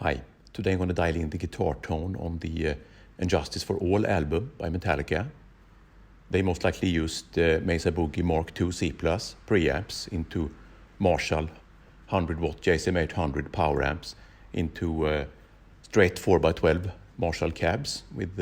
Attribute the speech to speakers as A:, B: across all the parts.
A: Hi, today I'm going to dial in the guitar tone on the Injustice for All album by Metallica. They most likely used Mesa Boogie Mk3 C+ preamps into Marshall 100-watt JSM 800 power amps into straight 4x12 Marshall cabs with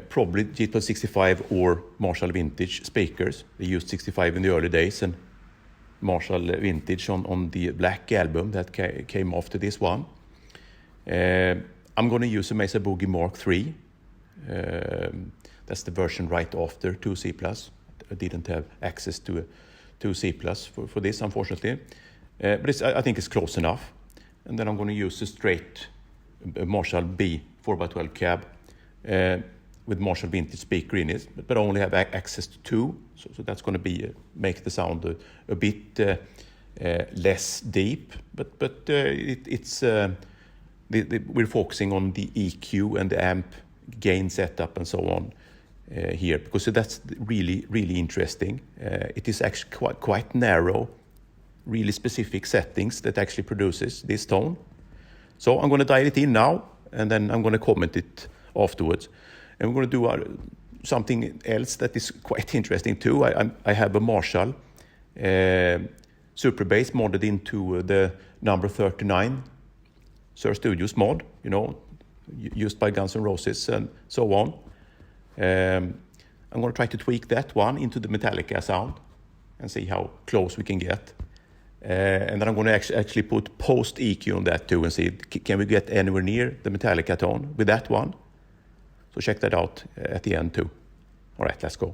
A: probably G1265 or Marshall Vintage speakers. They used 65 in the early days and Marshall Vintage on the Black album that came after this one. I'm going to use a Mesa Boogie Mk3. That's the version right after 2C+. I didn't have access to a 2C+ for this, unfortunately. But I think it's close enough. And then I'm going to use a straight Marshall B 4x12 cab with Marshall Vintage speaker in it, but I only have access to two. So that's going to make the sound a bit less deep. But it's we're focusing on the EQ and the amp gain setup and so on here, because that's really interesting. It is actually quite narrow, really specific settings that actually produces this tone. So I'm going to dial it in now, and then I'm going to comment it afterwards. And we're going to do something else that is quite interesting too. I have a Marshall Superbass modded into the number 39 Sir Studios mod, used by Guns N' Roses and so on. I'm going to try to tweak that one into the Metallica sound and see how close we can get. And then I'm going to actually put post EQ on that too and see, can we get anywhere near the Metallica tone with that one? So check that out at the end too. All right, let's go.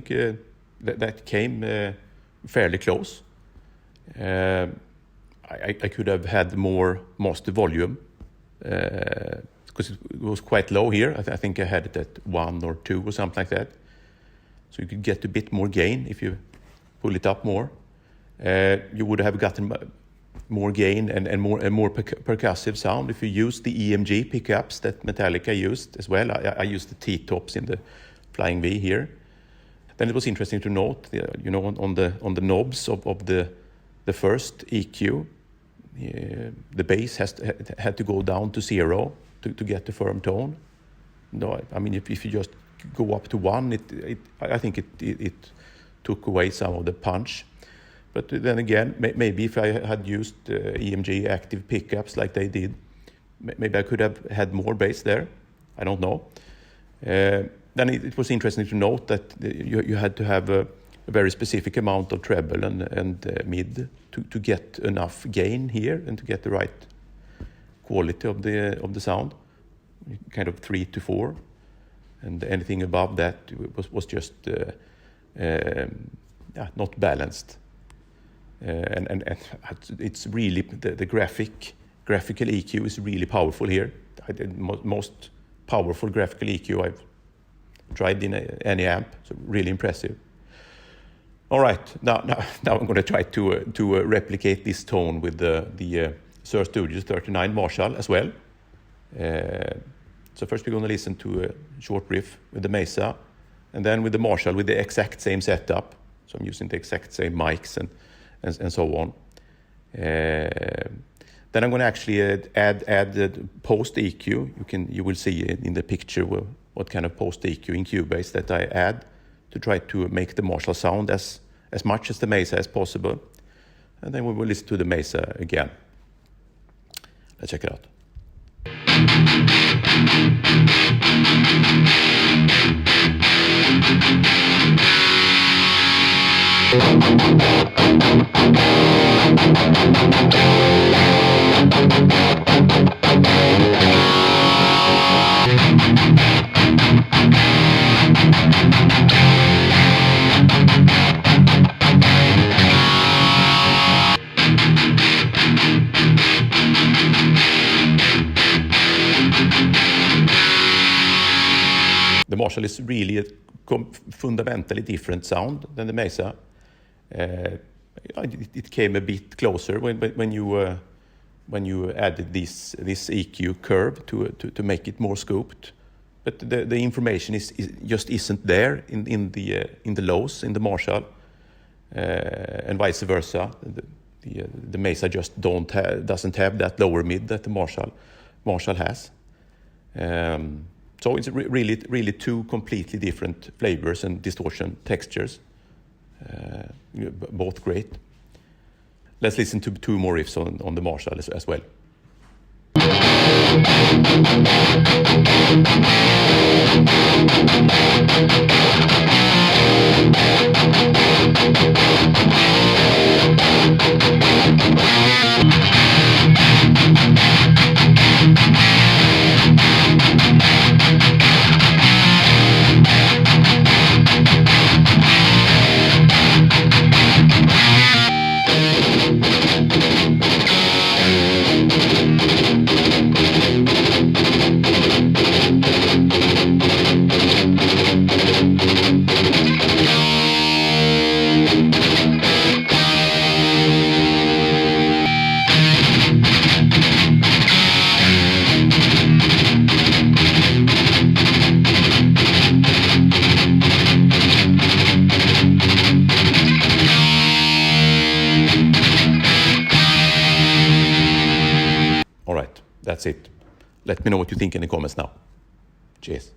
A: think that came fairly close. I could have had more master volume because it was quite low here. I think I had it at 1 or 2 or something like that. So you could get a bit more gain if you pull it up more. You would have gotten more gain and more percussive sound if you use the EMG pickups that Metallica used as well. I used the T-tops in the Flying V here. Then it was interesting to note, on the knobs of the first EQ, the bass had to go down to 0 to get the firm tone. No, I mean if you just go up to 1, I think it took away some of the punch. But then again, maybe if I had used EMG active pickups like they did, maybe I could have had more bass there. I don't know. Then it was interesting to note that you had to have a very specific amount of treble and mid to get enough gain here and to get the right quality of the sound, kind of 3 to 4, and anything above that was just not balanced. And it's really the graphical EQ is really powerful here. I did most powerful graphical EQ I've tried in any amp, so really impressive. All right, now I'm going to try to replicate this tone with the Sir Studios 39 Marshall as well. So first we're going to listen to a short riff with the Mesa, and then with the Marshall with the exact same setup. So I'm using the exact same mics and so on. Then I'm going to actually add the post EQ. You will see in the picture what kind of post EQ in Cubase that I add to try to make the Marshall sound as much as the Mesa as possible. And then we will listen to the Mesa again. Let's check it out. The Marshall is really a fundamentally different sound than the Mesa. It came a bit closer when you added this EQ curve to make it more scooped, but the information just isn't there in the lows in the Marshall, and vice versa. The Mesa just doesn't have that lower mid that the Marshall has. So it's really two completely different flavors and distortion textures. Both great. Let's listen to 2 more riffs on the Marshall as well. That's it. Let me know what you think in the comments now. Cheers.